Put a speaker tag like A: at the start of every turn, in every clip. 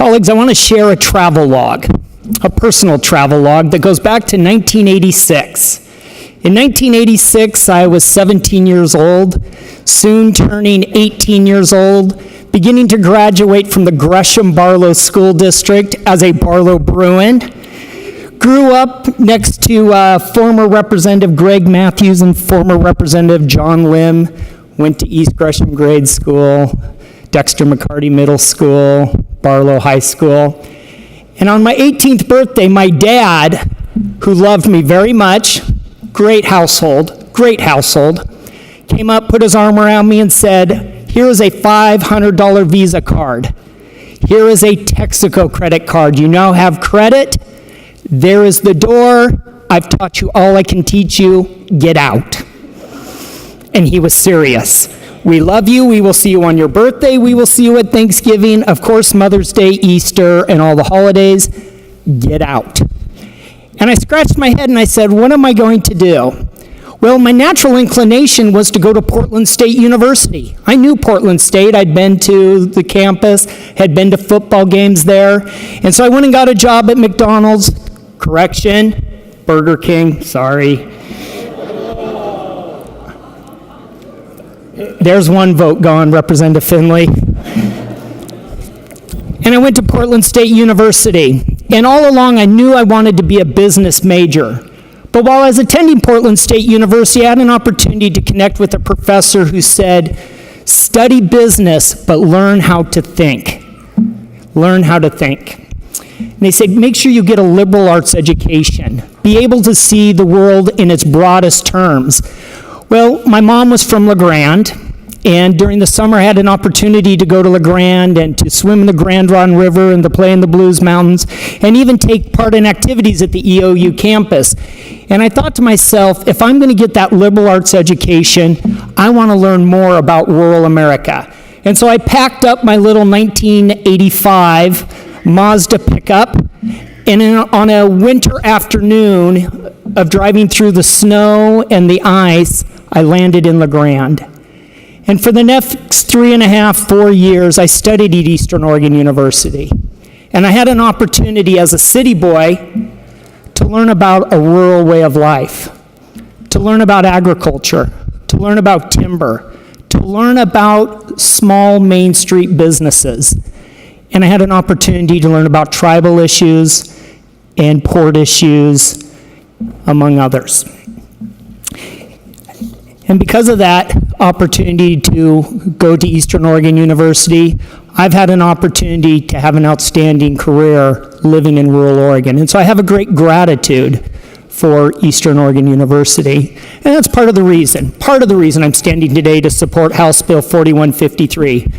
A: Colleagues, I want to share a travel log, a personal travel log that goes back to 1986. In 1986, I was 17 years old, soon turning 18 years old, beginning to graduate from the Gresham Barlow School District as a Barlow Bruin. Grew up next to former Representative Greg Matthews and former Representative John Lim. Went to East Gresham Grade School, Dexter McCarty Middle School, Barlow High School. And on my 18th birthday, my dad, who loved me very much, great household, came up, put his arm around me and said, here is a $500 Visa card. Here is a Texaco credit card. You now have credit. There is the door. I've taught you all I can teach you. Get out. And he was serious. We love you. We will see you on your birthday. We will see you at Thanksgiving. Of course, Mother's Day, Easter, and all the holidays. Get out. And I scratched my head and I said, what am I going to do? Well, my natural inclination was to go to Portland State University. I knew Portland State. I'd been to the campus, had been to football games there. And so I went and got a job at McDonald's. Correction, Burger King, sorry. There's one vote gone, Representative Finley. And I went to Portland State University. And all along, I knew I wanted to be a business major. But while I was attending Portland State University, I had an opportunity to connect with a professor who said, study business, but learn how to think. Learn how to think. And they said, make sure you get a liberal arts education. Be able to see the world in its broadest terms. Well, my mom was from LaGrande. And during the summer, I had an opportunity to go to LaGrande and to swim in the Grand Ronde River and to play in the Blues Mountains and even take part in activities at the EOU campus. And I thought to myself, if I'm going to get that liberal arts education, I want to learn more about rural America. And so I packed up my little 1985 Mazda pickup, and on a winter afternoon of driving through the snow and the ice, I landed in LaGrande. And for the next 3.5, 4 years, I studied at Eastern Oregon University. And I had an opportunity as a city boy to learn about a rural way of life, to learn about agriculture, to learn about timber, to learn about small Main Street businesses. And I had an opportunity to learn about tribal issues and port issues, among others. And because of that opportunity to go to Eastern Oregon University, I've had an opportunity to have an outstanding career living in rural Oregon. And so I have a great gratitude for Eastern Oregon University. And that's part of the reason I'm standing today to support House Bill 4153.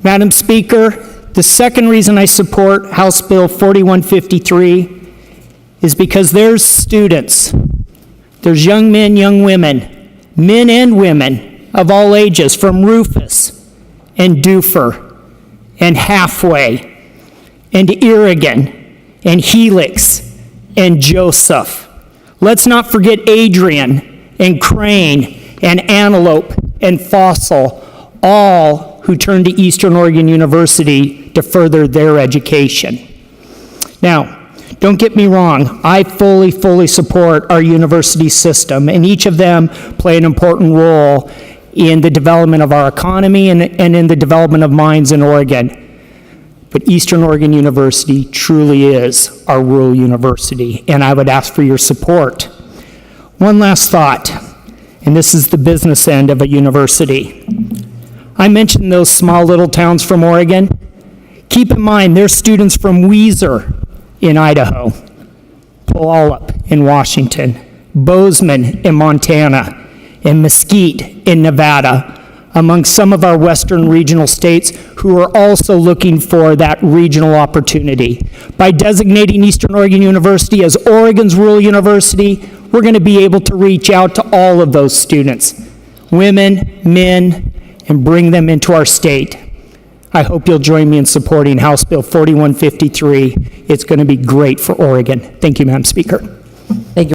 A: Madam Speaker, the second reason I support House Bill 4153 is because there's students, there's young men, young women, men and women of all ages, from Rufus and Duffer and Halfway and Irrigan and Helix and Joseph. Let's not forget Adrian and Crane and Antelope and Fossil, all who turn to Eastern Oregon University to further their education. Now, don't get me wrong, I fully support our university system, and each of them play an important role in the development of our economy and in the development of minds in Oregon. But Eastern Oregon University truly is our rural university, and I would ask for your support. One last thought, and this is the business end of a university. I mentioned those small little towns from Oregon. Keep in mind, there's students from Weiser in Idaho, Puyallup in Washington, Bozeman in Montana, and Mesquite in Nevada, among some of our western regional states who are also looking for that regional opportunity. By designating Eastern Oregon University as Oregon's rural university, we're going to be able to reach out to all of those students, women, men, and bring them into our state. I hope you'll join me in supporting House Bill 4153. It's going to be great for Oregon. Thank you, Madam Speaker.
B: Thank you.